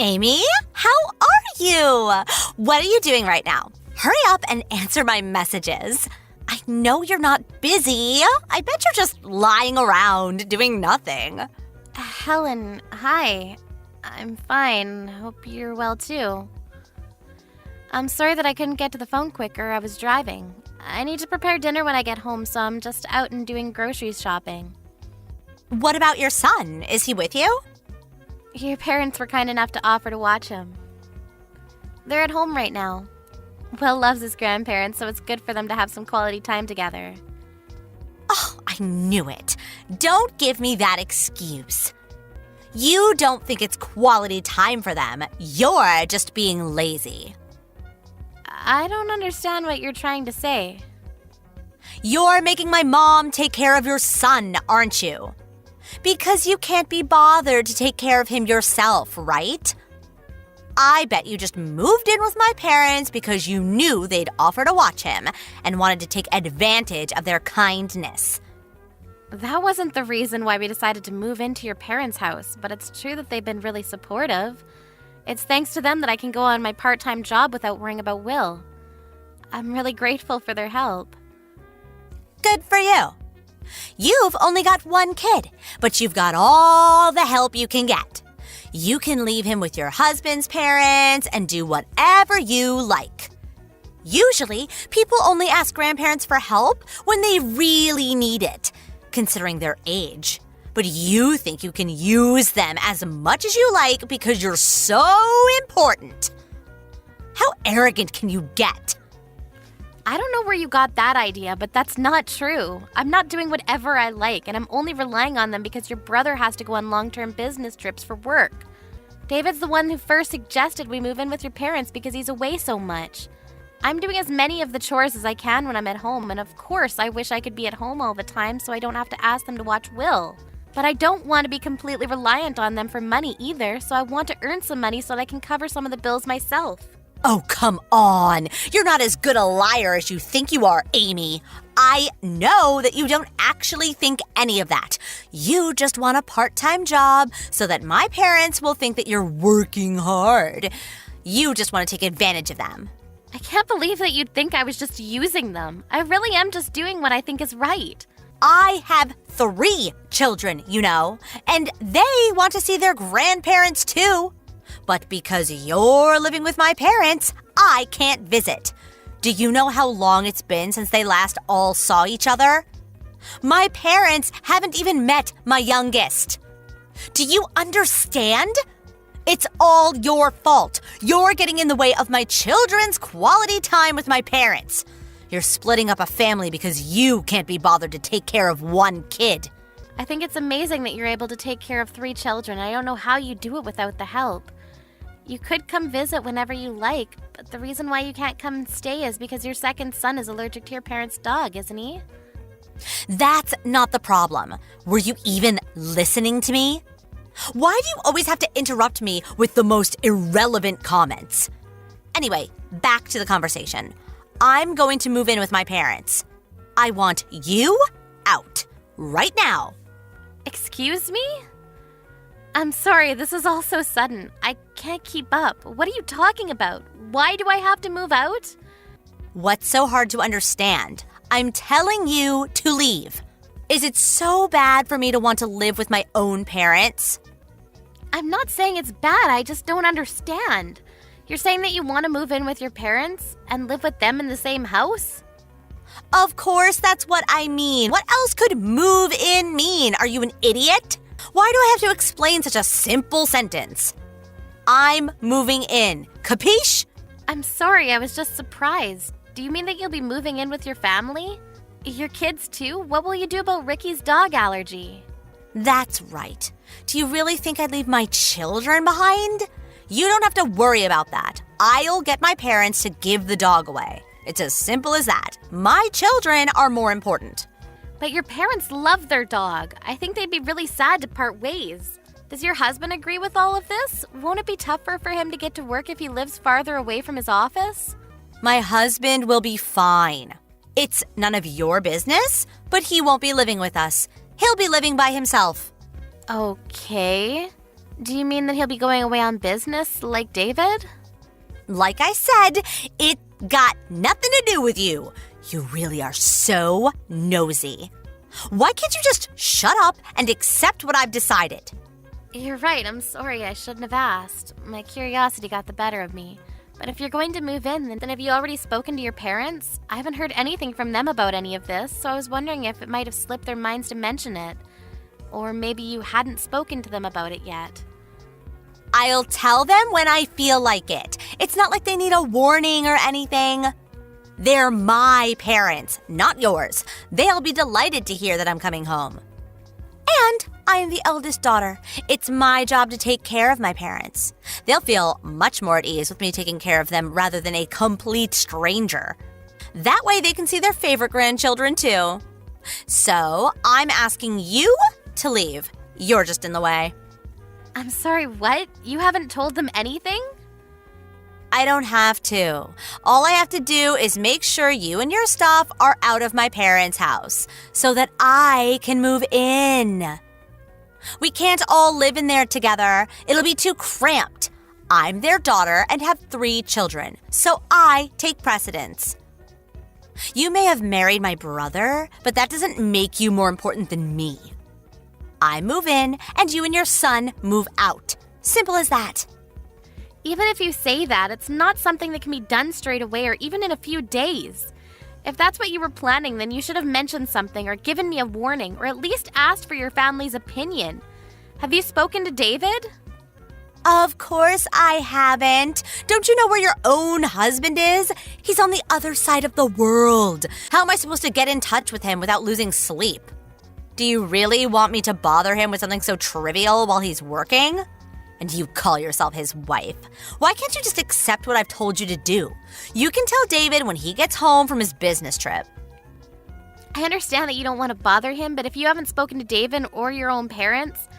Amy, how are you? What are you doing right now? Hurry up and answer my messages. I know you're not busy. I bet you're just lying around doing nothing. Helen, hi. I'm fine. Hope you're well too. I'm sorry that I couldn't get to the phone quicker. I was driving. I need to prepare dinner when I get home, so I'm just out and doing groceries shopping. What about your son? Is he with you? Your parents were kind enough to offer to watch him. They're at home right now. Will loves his grandparents, so it's good for them to have some quality time together. Oh, I knew it. Don't give me that excuse. You don't think it's quality time for them. You're just being lazy. I don't understand what you're trying to say. You're making my mom take care of your son, aren't you? Because you can't be bothered to take care of him yourself, right? I bet you just moved in with my parents because you knew they'd offer to watch him and wanted to take advantage of their kindness. That wasn't the reason why we decided to move into your parents' house, but it's true that they've been really supportive. It's thanks to them that I can go on my part-time job without worrying about Will. I'm really grateful for their help. Good for you. You've only got one kid, but you've got all the help you can get. You can leave him with your husband's parents and do whatever you like. Usually, people only ask grandparents for help when they really need it, considering their age. But you think you can use them as much as you like because you're so important. How arrogant can you get? I don't know where you got that idea, but that's not true. I'm not doing whatever I like, and I'm only relying on them because your brother has to go on long-term business trips for work. David's the one who first suggested we move in with your parents because he's away so much. I'm doing as many of the chores as I can when I'm at home, and of course I wish I could be at home all the time so I don't have to ask them to watch Will. But I don't want to be completely reliant on them for money either, so I want to earn some money so that I can cover some of the bills myself. Oh, come on. You're not as good a liar as you think you are, Amy. I know that you don't actually think any of that. You just want a part-time job so that my parents will think that you're working hard. You just want to take advantage of them. I can't believe that you'd think I was just using them. I really am just doing what I think is right. I have 3 children, you know, and they want to see their grandparents too. But because you're living with my parents, I can't visit. Do you know how long it's been since they last all saw each other? My parents haven't even met my youngest. Do you understand? It's all your fault. You're getting in the way of my children's quality time with my parents. You're splitting up a family because you can't be bothered to take care of one kid. I think it's amazing that you're able to take care of 3 children. I don't know how you do it without the help. You could come visit whenever you like, but the reason why you can't come and stay is because your second son is allergic to your parents' dog, isn't he? That's not the problem. Were you even listening to me? Why do you always have to interrupt me with the most irrelevant comments? Anyway, back to the conversation. I'm going to move in with my parents. I want you out right now. Excuse me? I'm sorry, this is all so sudden. I can't keep up. What are you talking about? Why do I have to move out? What's so hard to understand? I'm telling you to leave. Is it so bad for me to want to live with my own parents? I'm not saying it's bad, I just don't understand. You're saying that you want to move in with your parents and live with them in the same house? Of course, that's what I mean. What else could move in mean? Are you an idiot? Why do I have to explain such a simple sentence? I'm moving in. Capiche? I'm sorry, I was just surprised. Do you mean that you'll be moving in with your family? Your kids too? What will you do about Ricky's dog allergy? That's right. Do you really think I'd leave my children behind? You don't have to worry about that. I'll get my parents to give the dog away. It's as simple as that. My children are more important. But your parents love their dog. I think they'd be really sad to part ways. Does your husband agree with all of this? Won't it be tougher for him to get to work if he lives farther away from his office? My husband will be fine. It's none of your business, but he won't be living with us. He'll be living by himself. Okay. Do you mean that he'll be going away on business like David? Like I said, it got nothing to do with you. You really are so nosy. Why can't you just shut up and accept what I've decided? You're right, I'm sorry, I shouldn't have asked. My curiosity got the better of me. But if you're going to move in, then have you already spoken to your parents? I haven't heard anything from them about any of this, so I was wondering if it might have slipped their minds to mention it. Or maybe you hadn't spoken to them about it yet. I'll tell them when I feel like it. It's not like they need a warning or anything. They're my parents, not yours. They'll be delighted to hear that I'm coming home. And I am the eldest daughter. It's my job to take care of my parents. They'll feel much more at ease with me taking care of them rather than a complete stranger. That way they can see their favorite grandchildren too. So I'm asking you to leave. You're just in the way. I'm sorry, what? You haven't told them anything? I don't have to. All I have to do is make sure you and your stuff are out of my parents' house so that I can move in. We can't all live in there together. It'll be too cramped. I'm their daughter and have 3 children, so I take precedence. You may have married my brother, but that doesn't make you more important than me. I move in, and you and your son move out. Simple as that. Even if you say that, it's not something that can be done straight away or even in a few days. If that's what you were planning, then you should have mentioned something or given me a warning or at least asked for your family's opinion. Have you spoken to David? Of course I haven't. Don't you know where your own husband is? He's on the other side of the world. How am I supposed to get in touch with him without losing sleep? Do you really want me to bother him with something so trivial while he's working? And you call yourself his wife. Why can't you just accept what I've told you to do? You can tell David when he gets home from his business trip. I understand that you don't want to bother him, but if you haven't spoken to David or your own parents,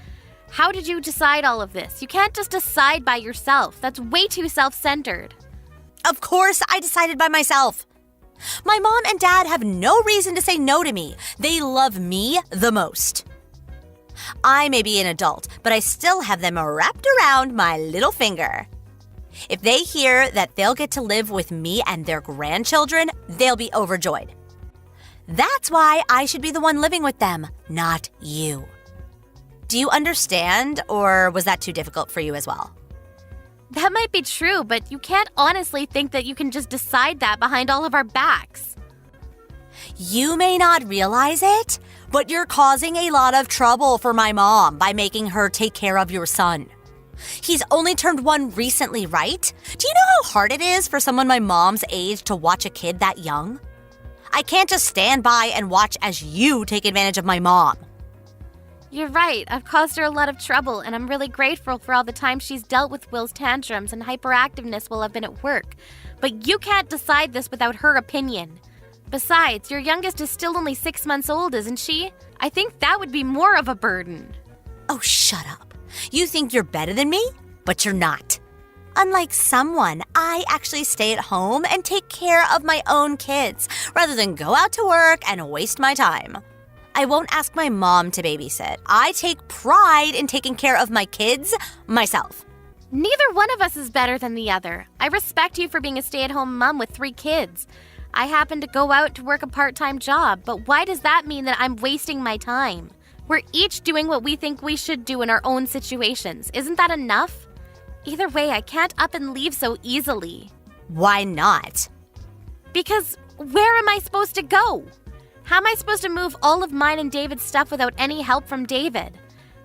how did you decide all of this? You can't just decide by yourself. That's way too self-centered. Of course I decided by myself. My mom and dad have no reason to say no to me. They love me the most. I may be an adult, but I still have them wrapped around my little finger. If they hear that they'll get to live with me and their grandchildren, they'll be overjoyed. That's why I should be the one living with them, not you. Do you understand, or was that too difficult for you as well? That might be true, but you can't honestly think that you can just decide that behind all of our backs. You may not realize it, but you're causing a lot of trouble for my mom by making her take care of your son. He's only turned 1 recently, right? Do you know how hard it is for someone my mom's age to watch a kid that young? I can't just stand by and watch as you take advantage of my mom. You're right, I've caused her a lot of trouble, and I'm really grateful for all the time she's dealt with Will's tantrums and hyperactiveness while I've been at work. But you can't decide this without her opinion. Besides, your youngest is still only 6 months old, isn't she? I think that would be more of a burden. Oh, shut up. You think you're better than me, but you're not. Unlike someone, I actually stay at home and take care of my own kids, rather than go out to work and waste my time. I won't ask my mom to babysit. I take pride in taking care of my kids myself. Neither one of us is better than the other. I respect you for being a stay-at-home mom with 3 kids. I happen to go out to work a part-time job, but why does that mean that I'm wasting my time? We're each doing what we think we should do in our own situations. Isn't that enough? Either way, I can't up and leave so easily. Why not? Because where am I supposed to go? How am I supposed to move all of mine and David's stuff without any help from David?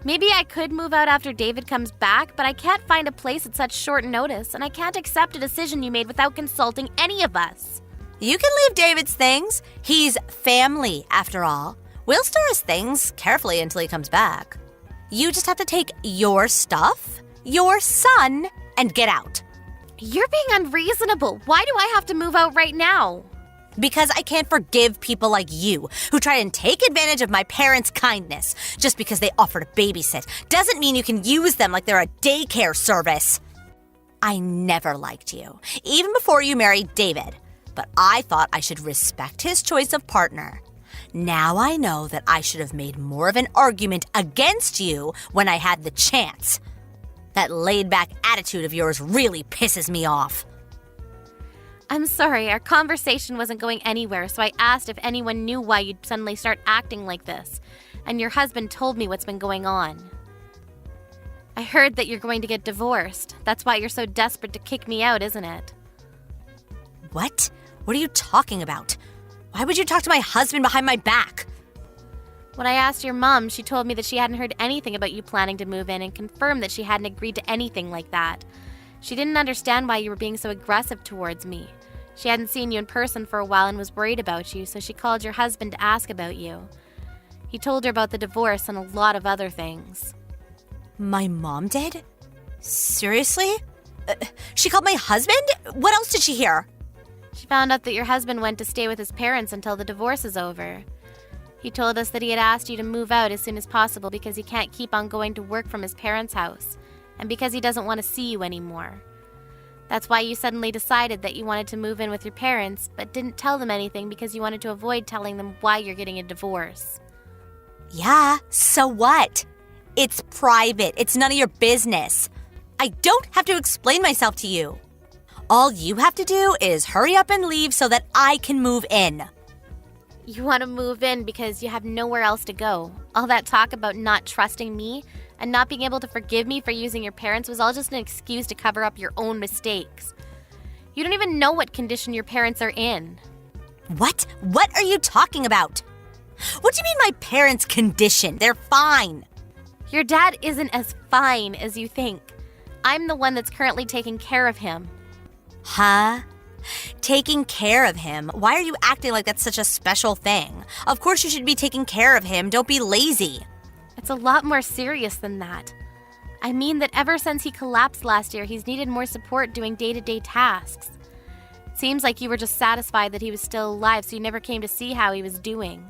Maybe I could move out after David comes back, but I can't find a place at such short notice, and I can't accept a decision you made without consulting any of us. You can leave David's things. He's family, after all. We'll store his things carefully until he comes back. You just have to take your stuff, your son, and get out. You're being unreasonable. Why do I have to move out right now? Because I can't forgive people like you who try and take advantage of my parents' kindness. Just because they offer to babysit doesn't mean you can use them like they're a daycare service. I never liked you, even before you married David. But I thought I should respect his choice of partner. Now I know that I should have made more of an argument against you when I had the chance. That laid-back attitude of yours really pisses me off. I'm sorry, our conversation wasn't going anywhere, so I asked if anyone knew why you'd suddenly start acting like this, and your husband told me what's been going on. I heard that you're going to get divorced. That's why you're so desperate to kick me out, isn't it? What? What are you talking about? Why would you talk to my husband behind my back? When I asked your mom, she told me that she hadn't heard anything about you planning to move in and confirmed that she hadn't agreed to anything like that. She didn't understand why you were being so aggressive towards me. She hadn't seen you in person for a while and was worried about you, so she called your husband to ask about you. He told her about the divorce and a lot of other things. My mom did? Seriously? She called my husband? What else did she hear? She found out that your husband went to stay with his parents until the divorce is over. He told us that he had asked you to move out as soon as possible because he can't keep on going to work from his parents' house, and because he doesn't want to see you anymore. That's why you suddenly decided that you wanted to move in with your parents, but didn't tell them anything because you wanted to avoid telling them why you're getting a divorce. Yeah, so what? It's private. It's none of your business. I don't have to explain myself to you. All you have to do is hurry up and leave so that I can move in. You want to move in because you have nowhere else to go. All that talk about not trusting me and not being able to forgive me for using your parents was all just an excuse to cover up your own mistakes. You don't even know what condition your parents are in. What? What are you talking about? What do you mean my parents' condition? They're fine. Your dad isn't as fine as you think. I'm the one that's currently taking care of him. Huh? Taking care of him? Why are you acting like that's such a special thing? Of course you should be taking care of him. Don't be lazy. It's a lot more serious than that. I mean that ever since he collapsed last year, he's needed more support doing day-to-day tasks. It seems like you were just satisfied that he was still alive, so you never came to see how he was doing.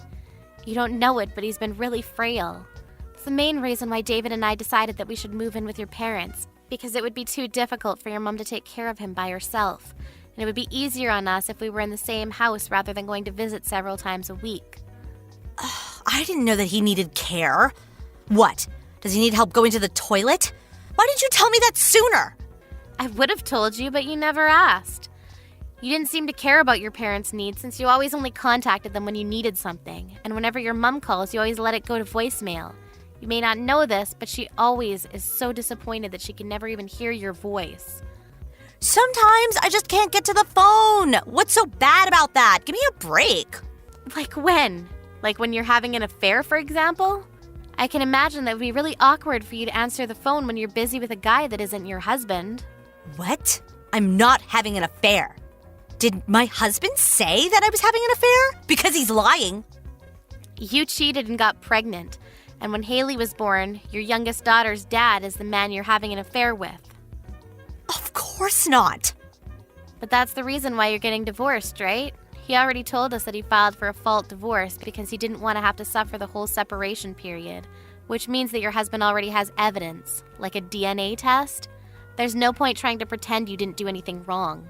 You don't know it, but he's been really frail. It's the main reason why David and I decided that we should move in with your parents, because it would be too difficult for your mom to take care of him by herself, and it would be easier on us if we were in the same house rather than going to visit several times a week. I didn't know that he needed care. What? Does he need help going to the toilet? Why didn't you tell me that sooner? I would have told you, but you never asked. You didn't seem to care about your parents' needs since you always only contacted them when you needed something, and whenever your mom calls, you always let it go to voicemail. You may not know this, but she always is so disappointed that she can never even hear your voice. Sometimes I just can't get to the phone. What's so bad about that? Give me a break. Like when? Like when you're having an affair, for example? I can imagine that would be really awkward for you to answer the phone when you're busy with a guy that isn't your husband. What? I'm not having an affair. Did my husband say that I was having an affair? Because he's lying. You cheated and got pregnant, and when Haley was born, your youngest daughter's dad is the man you're having an affair with. Of course not. But that's the reason why you're getting divorced, right? He already told us that he filed for a fault divorce because he didn't want to have to suffer the whole separation period, which means that your husband already has evidence, like a DNA test. There's no point trying to pretend you didn't do anything wrong.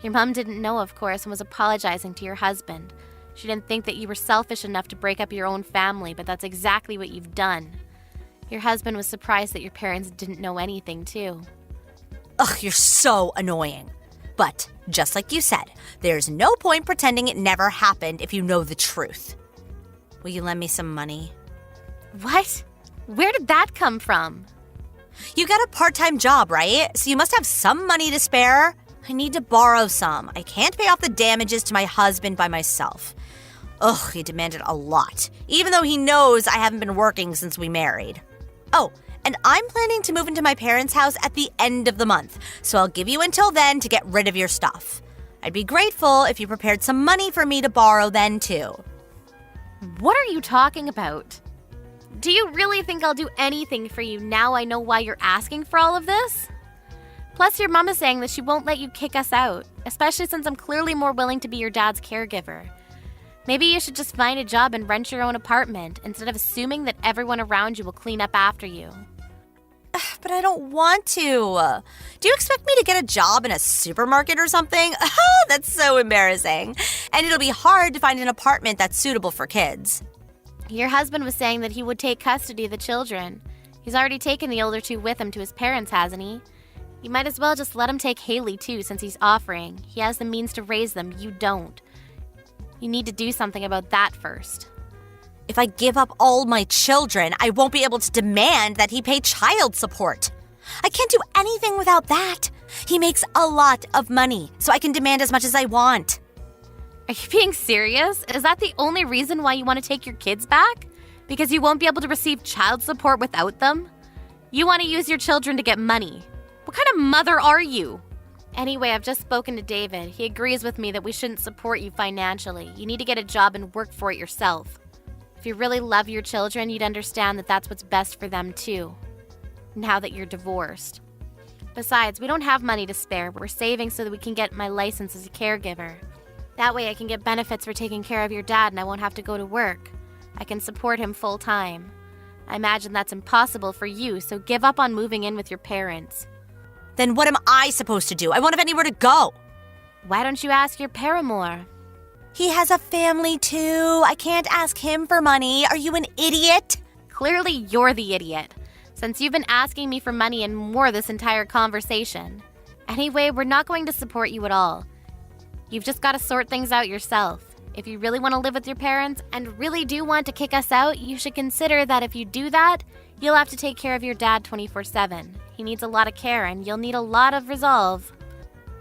Your mom didn't know, of course, and was apologizing to your husband. She didn't think that you were selfish enough to break up your own family, but that's exactly what you've done. Your husband was surprised that your parents didn't know anything, too. Ugh, you're so annoying. But, just like you said, there's no point pretending it never happened if you know the truth. Will you lend me some money? What? Where did that come from? You got a part-time job, right? So you must have some money to spare. I need to borrow some. I can't pay off the damages to my husband by myself. Ugh, he demanded a lot, even though he knows I haven't been working since we married. Oh, and I'm planning to move into my parents' house at the end of the month, so I'll give you until then to get rid of your stuff. I'd be grateful if you prepared some money for me to borrow then, too. What are you talking about? Do you really think I'll do anything for you now I know why you're asking for all of this? Plus, your mom is saying that she won't let you kick us out, especially since I'm clearly more willing to be your dad's caregiver. Maybe you should just find a job and rent your own apartment instead of assuming that everyone around you will clean up after you. But I don't want to. Do you expect me to get a job in a supermarket or something? That's so embarrassing. And it'll be hard to find an apartment that's suitable for kids. Your husband was saying that he would take custody of the children. He's already taken the older two with him to his parents, hasn't he? You might as well just let him take Haley too, since he's offering. He has the means to raise them, you don't. You need to do something about that first. If I give up all my children, I won't be able to demand that he pay child support. I can't do anything without that. He makes a lot of money, so I can demand as much as I want. Are you being serious? Is that the only reason why you want to take your kids back? Because you won't be able to receive child support without them? You want to use your children to get money. What kind of mother are you? Anyway, I've just spoken to David. He agrees with me that we shouldn't support you financially. You need to get a job and work for it yourself. If you really love your children, you'd understand that that's what's best for them too, now that you're divorced. Besides, we don't have money to spare. We're saving so that we can get my license as a caregiver. That way I can get benefits for taking care of your dad and I won't have to go to work. I can support him full time. I imagine that's impossible for you, so give up on moving in with your parents. Then what am I supposed to do? I won't have anywhere to go. Why don't you ask your paramour? He has a family too. I can't ask him for money. Are you an idiot? Clearly you're the idiot, since you've been asking me for money and more this entire conversation. Anyway, we're not going to support you at all. You've just got to sort things out yourself. If you really want to live with your parents and really do want to kick us out, you should consider that if you do that, you'll have to take care of your dad 24/7. He needs a lot of care and you'll need a lot of resolve.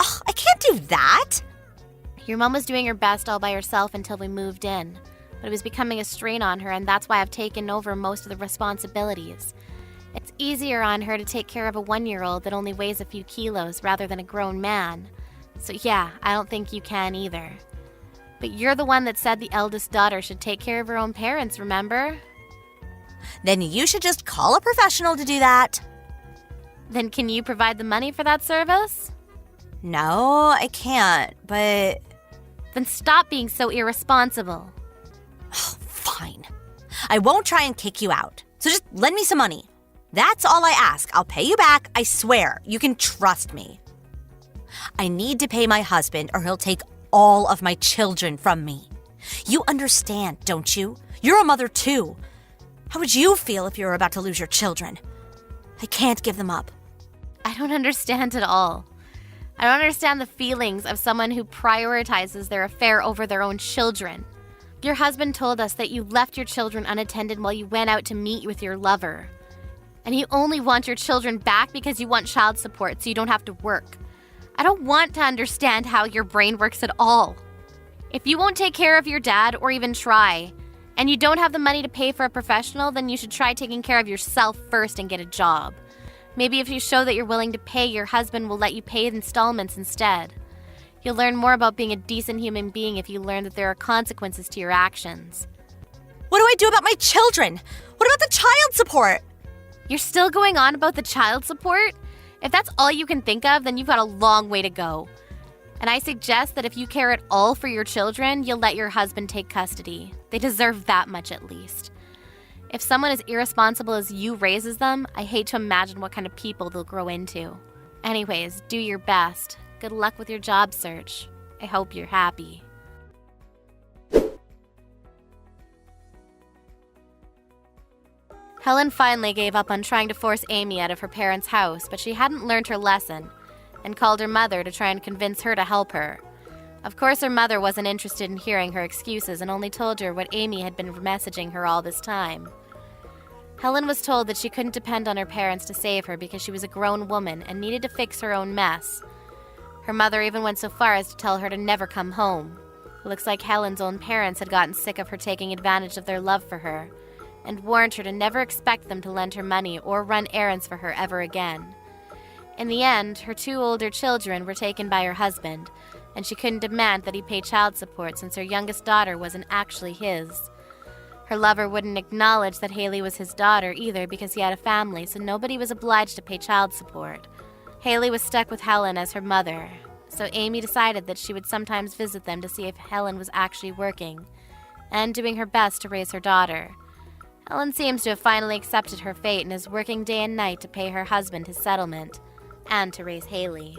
Ugh, I can't do that. Your mom was doing her best all by herself until we moved in, but it was becoming a strain on her, and that's why I've taken over most of the responsibilities. It's easier on her to take care of a 1-year-old that only weighs a few kilos rather than a grown man. So yeah, I don't think you can either. But you're the one that said the eldest daughter should take care of her own parents, remember? Then you should just call a professional to do that. Then can you provide the money for that service? No, I can't, but... Then stop being so irresponsible. Fine. I won't try and kick you out. So just lend me some money. That's all I ask. I'll pay you back, I swear. You can trust me. I need to pay my husband or he'll take all of my children from me. You understand, don't you? You're a mother too. How would you feel if you were about to lose your children? I can't give them up. I don't understand at all. I don't understand the feelings of someone who prioritizes their affair over their own children. Your husband told us that you left your children unattended while you went out to meet with your lover. And you only want your children back because you want child support so you don't have to work. I don't want to understand how your brain works at all. If you won't take care of your dad or even try, and you don't have the money to pay for a professional, then you should try taking care of yourself first and get a job. Maybe if you show that you're willing to pay, your husband will let you pay installments instead. You'll learn more about being a decent human being if you learn that there are consequences to your actions. What do I do about my children? What about the child support? You're still going on about the child support? If that's all you can think of, then you've got a long way to go. And I suggest that if you care at all for your children, you'll let your husband take custody. They deserve that much at least. If someone as irresponsible as you raises them, I hate to imagine what kind of people they'll grow into. Anyways, do your best. Good luck with your job search. I hope you're happy. Helen finally gave up on trying to force Amy out of her parents' house, but she hadn't learned her lesson and called her mother to try and convince her to help her. Of course, her mother wasn't interested in hearing her excuses and only told her what Amy had been messaging her all this time. Helen was told that she couldn't depend on her parents to save her because she was a grown woman and needed to fix her own mess. Her mother even went so far as to tell her to never come home. It looks like Helen's own parents had gotten sick of her taking advantage of their love for her and warned her to never expect them to lend her money or run errands for her ever again. In the end, her 2 older children were taken by her husband, and she couldn't demand that he pay child support since her youngest daughter wasn't actually his. Her lover wouldn't acknowledge that Haley was his daughter either because he had a family, so nobody was obliged to pay child support. Haley was stuck with Helen as her mother, so Amy decided that she would sometimes visit them to see if Helen was actually working and doing her best to raise her daughter. Helen seems to have finally accepted her fate and is working day and night to pay her husband his settlement and to raise Haley.